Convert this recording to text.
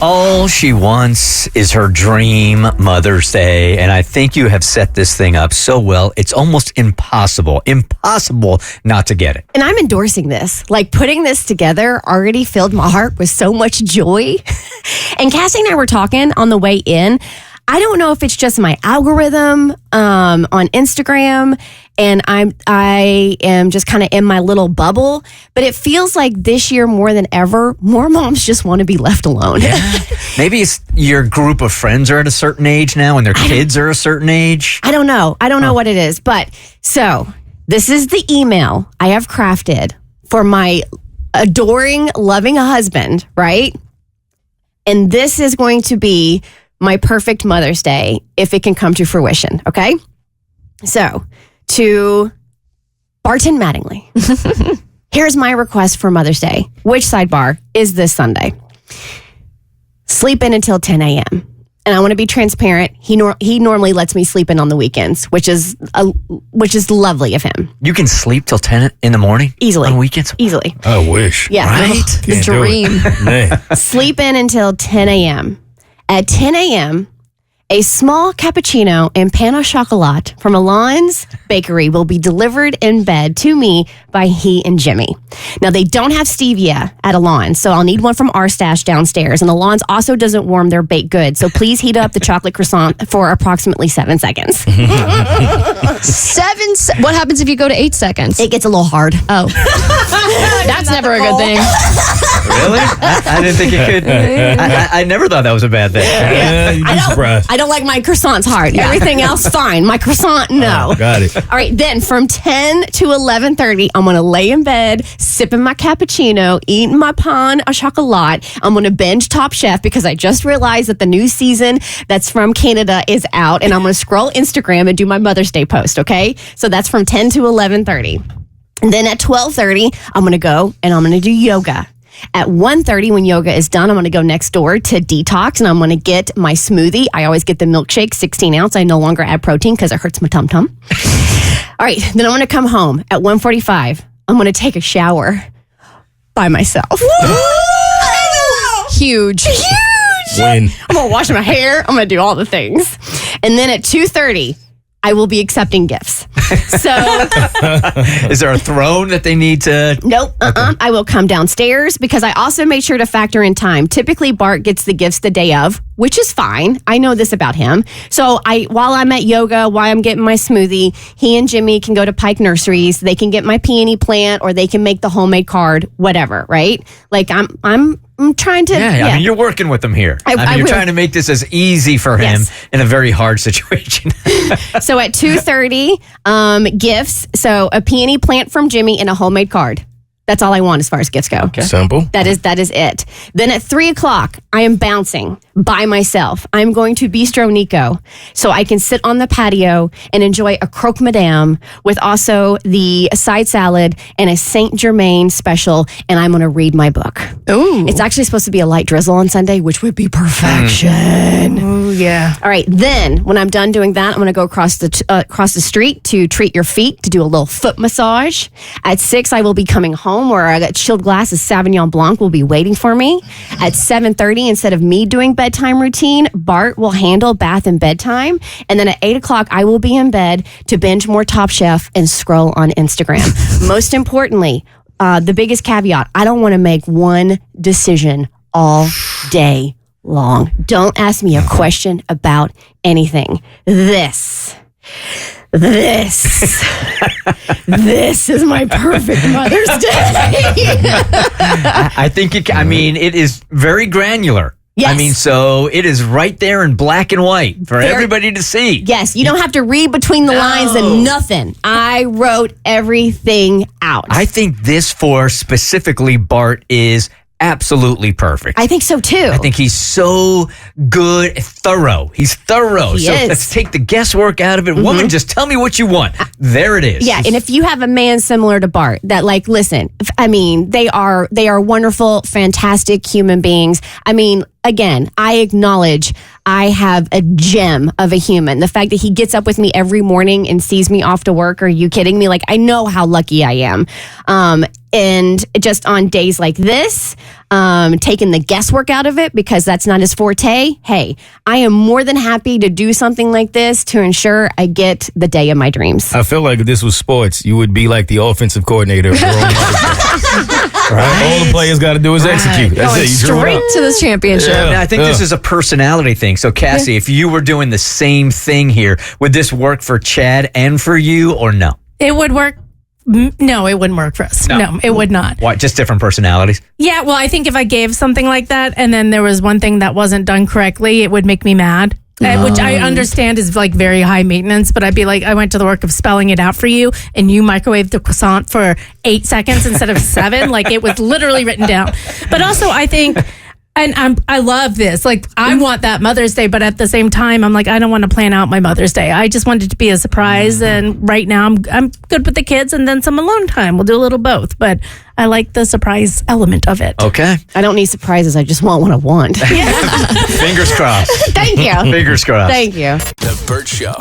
All she wants is her dream Mother's Day, and I think you have set this thing up so well, it's almost impossible not to get it. And I'm endorsing this. Like, putting this together already filled my heart with so much joy. And Cassie and I were talking on the way in. I don't know if it's just my algorithm on Instagram, and I am just kind of in my little bubble, but it feels like this year more than ever, more moms just want to be left alone. Yeah. Maybe it's your group of friends are at a certain age now and their kids are a certain age. I don't know. I don't know what it is. But so this is the email I have crafted for my adoring, loving husband, right? And this is going to be my perfect Mother's Day if it can come to fruition, okay? So, to Barton Mattingly, here's my request for Mother's Day. Which sidebar is this Sunday? Sleep in until 10 a.m. And I want to be transparent. He normally lets me sleep in on the weekends, which is lovely of him. You can sleep till 10 in the morning? Easily. On weekends? Easily. I wish. Yeah. Right? Can't do it. Man. Sleep in until 10 a.m. At 10 a.m., a small cappuccino and pain au chocolat from Alon's Bakery will be delivered in bed to me by he and Jimmy. Now, they don't have stevia at Alon's, so I'll need one from our stash downstairs. And Alon's also doesn't warm their baked goods, so please heat up the chocolate croissant for approximately 7 seconds. What happens if you go to 8 seconds? It gets a little hard. Oh. That's never a good thing. Really? I didn't think it could. I never thought that was a bad thing. You'd be surprised. I don't like my croissants hard. Everything else, fine. My croissant, no. Oh, got it. All right, then from 10 to 11:30, I'm going to lay in bed, sipping my cappuccino, eating my pain au chocolat. I'm going to binge Top Chef because I just realized that the new season that's from Canada is out, and I'm going to scroll Instagram and do my Mother's Day post, okay? So that's from 10 to 11:30. And then at 12:30, I'm going to go and I'm going to do yoga. At 1:30, when yoga is done, I'm going to go next door to Detox, and I'm going to get my smoothie. I always get the milkshake, 16 ounce. I no longer add protein because it hurts my tum-tum. All right, then I'm going to come home. At 1:45, I'm going to take a shower by myself. Huge. Win. I'm going to wash my hair. I'm going to do all the things. And then at 2:30, I will be accepting gifts. So, is there a throne that they need to? Nope. I will come downstairs because I also made sure to factor in time. Typically, Bart gets the gifts the day of, which is fine. I know this about him. So while I'm at yoga, while I'm getting my smoothie, he and Jimmy can go to Pike Nurseries. They can get my peony plant, or they can make the homemade card, whatever, right? Like I'm trying to. Yeah, I mean, you're working with them here. You're trying to make this as easy for him in a very hard situation. So at 2:30, gifts. So a peony plant from Jimmy and a homemade card. That's all I want as far as gifts go. Okay. Simple. That is it. Then at 3:00, I am bouncing by myself. I'm going to Bistro Nico so I can sit on the patio and enjoy a croque madame with also the side salad and a Saint Germain special, and I'm going to read my book. Ooh. It's actually supposed to be a light drizzle on Sunday, which would be perfection. Ooh, yeah. All right, then when I'm done doing that, I'm going to go across the street to Treat Your Feet to do a little foot massage. At 6, I will be coming home where a chilled glass of Sauvignon Blanc will be waiting for me. At 7:30, instead of me doing bedtime routine, Bart will handle bath and bedtime. And then at 8:00, I will be in bed to binge more Top Chef and scroll on Instagram. Most importantly, the biggest caveat, I don't want to make one decision all day long. Don't ask me a question about anything. This is my perfect Mother's Day. I think it is very granular. Yes. I mean, so it is right there in black and white for everybody to see. Yes, you don't have to read between the lines and nothing. I wrote everything out. I think this for specifically Bart is absolutely perfect. I think so too. I think he's so good, thorough. He's thorough. He so is. let's take the guesswork out of it. Woman, just tell me what you want. There it is. Yeah, and if you have a man similar to Bart that listen, I mean, they are wonderful, fantastic human beings. I mean, again, I acknowledge I have a gem of a human. The fact that he gets up with me every morning and sees me off to work, are you kidding me? I know how lucky I am. And just on days like this, taking the guesswork out of it because that's not his forte. Hey, I am more than happy to do something like this to ensure I get the day of my dreams. I feel like if this was sports, you would be like the offensive coordinator. Right? All the players got to do is execute. That's Going it. You drew it straight up. to this championship. Yeah. Now, I think this is a personality thing. So, Cassie, if you were doing the same thing here, would this work for Chad and for you or no? It would work. No, it wouldn't work for us. No, it would not. Why? Just different personalities? Yeah, well, I think if I gave something like that and then there was one thing that wasn't done correctly, it would make me mad. Which I understand is like very high maintenance, but I'd be like, I went to the work of spelling it out for you and you microwaved the croissant for 8 seconds instead of 7. Like it was literally written down. But also I think, and I love this, like I want that Mother's Day, but at the same time, I'm like, I don't want to plan out my Mother's Day. I just want it to be a surprise. And right now I'm good with the kids and then some alone time. We'll do a little both, but I like the surprise element of it. Okay. I don't need surprises. I just want what I want. Fingers crossed. Thank you. Fingers crossed. Thank you. The Bert Show.